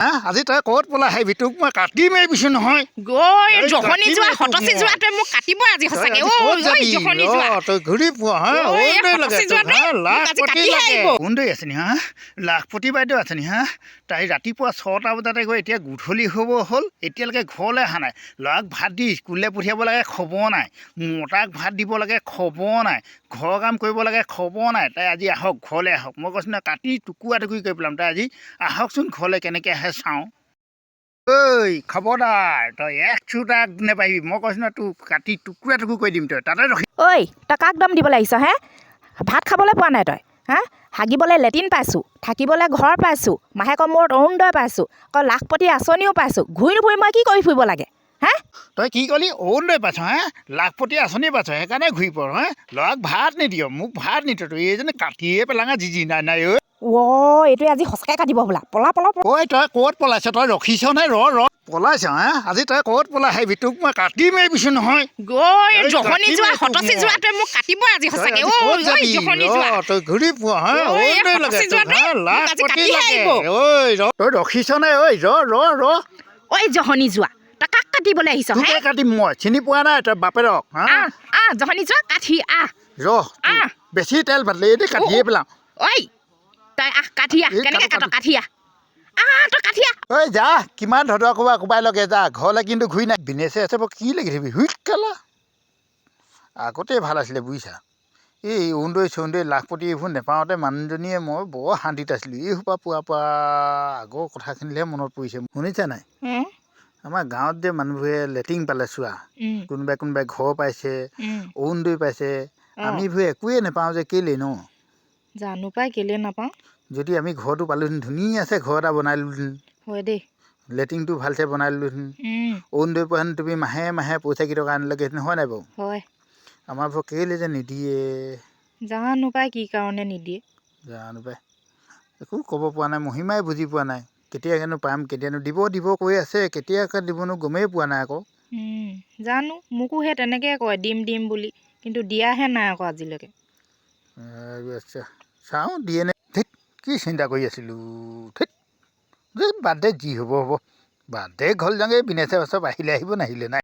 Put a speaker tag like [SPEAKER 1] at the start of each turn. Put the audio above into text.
[SPEAKER 1] আজি তই ক'ত পলা হেবি তোক মই কাটি মাৰিবিছো নহয়
[SPEAKER 2] গৈ জহনি যোৱা হতচি যোৱা তই মোক কাটিব আজি সঁচাকে ঐ জহনি যোৱা
[SPEAKER 1] তই ঘূৰি পোৱা হা ওন্দৈ লাগে লাখপতি লাগে ওন্দৈ আছে নি হা লাখপতি বাইদেউ আছে নি হা তাই ৰাতিপুৱা 6টা বজাতে গৈ এতিয়া গধূলি হ'ব হ'ল এতিয়ালৈকে ঘৰলৈ অহা নাই ল'ৰাক ভাত দি স্কুললৈ পঠিয়াব লাগে খবৰ নাই মতাক ভাত দিব লাগে খবৰ নাই ঘৰৰ কাম কৰিব লাগে খবৰ নাই তাই আজি আহক ঘৰলৈ আহক মই কৈছোঁ নহয় কাটি টুকুৰা টুকুৰি কৰি পেলাম তাই আজি আহকচোন ঘৰলৈ কেনেকৈ আহে চাওঁ ঐ খবৰদাৰ তই এক চুটাক নেপাহিবি মই কৈছোঁ নহয় তোক কাটি টুকুৰা টুকুৰ কৰি দিম তই তাতে ৰখি
[SPEAKER 2] ঐ তই কাক দম দিবলৈ আহিছ হে ভাত খাবলৈ পোৱা নাই তই হা হাগিবলৈ লেট্ৰিন পাইছোঁ থাকিবলৈ ঘৰ পাইছোঁ মাহেকৰ মূৰত অৰুণোদয় পাইছোঁ আকৌ লাখপতি আঁচনিও পাইছোঁ ঘূৰি নুফুৰি মই কি কৰি ফুৰিব লাগে হা
[SPEAKER 1] তই কি ক'লি অৰুণোদয় পাইছ হে লাখপতি আঁচনি পাইছ সেইকাৰণে ঘূৰি পৰ হে ল'ৰাক ভাত নিদিয় মোক ভাত নিদিয় তই এইজনে কাটিয়ে পেলাঙা যি নাই নাই ঐ
[SPEAKER 2] এইটোৱে আজি সঁচাকৈ কাটিব বোলা পলা পলা
[SPEAKER 1] ঐ তই ক'ত পলাইছ তই ৰখিছ নে ৰ পলাইছ হে আজি তই ক'ত পলাই হেবি তোক মই কাটি মাৰিবিছো নহয়
[SPEAKER 2] গৈ জহনি যোৱা হতচি যোৱা তই মোক কাটিব আজি সঁচাকে জহনি যোৱা
[SPEAKER 1] তই ঘূৰি পোৱা হে ওন্দৈ লাগে লাখপতি লাগে ঐ তই ৰখিছ নে ঐ ৰ
[SPEAKER 2] ঐ জহনি যোৱা তই কাক কাটিবলৈ আহিছ
[SPEAKER 1] তোকে কাটিম মই চিনি পোৱা নাই তই বাপেৰক হা
[SPEAKER 2] জহনি যোৱা কাঠি
[SPEAKER 1] বেছি তেল ভাতলে এই কাটিয়ে পেলাম
[SPEAKER 2] ঐ তই কাঠি কেনেকৈ কাট কাঠি তই কাঠি
[SPEAKER 1] ঐ যা কিমান ধৰা কোবাই লগে যা ঘৰলৈ কিন্তু ঘূৰি নাই বিনেছে আছে কি লাগি থাকিবি হুইট কেলা আগতে ভাল আছিলে বুজিছা এই অৰুণোদয় চৰুণোদয় লাখপতি এইবোৰ নেপাওঁতে মানুহজনীয়ে মই বৰ শান্তিত আছিলোঁ এই সোপা পোৱা আগৰ কথাখিনিলেহে মনত পৰিছে শুনিছা নাই আমাৰ গাঁৱত যে মানুহবোৰে লেট্ৰিন পালে চোৱা কোনোবাই ঘৰ পাইছে অৰুণোদয় পাইছে আমিবোৰে একোৱে নাপাওঁ যে কেলেই ন
[SPEAKER 2] জানো পাই কেলে নাপাওঁ
[SPEAKER 1] যদি আমি ঘৰটো পালোহেঁতেন ধুনীয়াছে ঘৰ এটা বনাই ল'লোহেঁতেন
[SPEAKER 2] হয় দেই
[SPEAKER 1] লেট্ৰিনটো ভালছে বনাই ল'লোহেঁতেন অৰুণোদয় পোৱাহেঁতেন তুমি মাহে মাহে পইচা কেইটকা আনিলেগৈহেঁতেন হয় নাই বাৰু
[SPEAKER 2] হয়
[SPEAKER 1] আমাৰবোৰক কেলৈ যে নিদিয়ে
[SPEAKER 2] জানো পাই কি কাৰণে নিদিয়ে
[SPEAKER 1] জানো পাই একো ক'ব পৰা নাই মহিমাই বুজি পোৱা নাই কেতিয়ানো পাম কেতিয়ানো দিব কৈ আছে কেতিয়াকে দিবনো গমেই পোৱা নাই আকৌ
[SPEAKER 2] জানো মোকো সেই তেনেকৈ কয় দিম বুলি কিন্তু দিয়াহে নাই আকৌ আজিলৈকে
[SPEAKER 1] আচ্ছা চাওঁ দিয়ে নে ঠিক কি চিন্তা কৰি আছিলোঁ ঠিক বাদ দে যি হ'ব বাদ দে ঘৰ যাওঁগৈ বিনেছে চব আহিলে আহিব নাহিলে নাই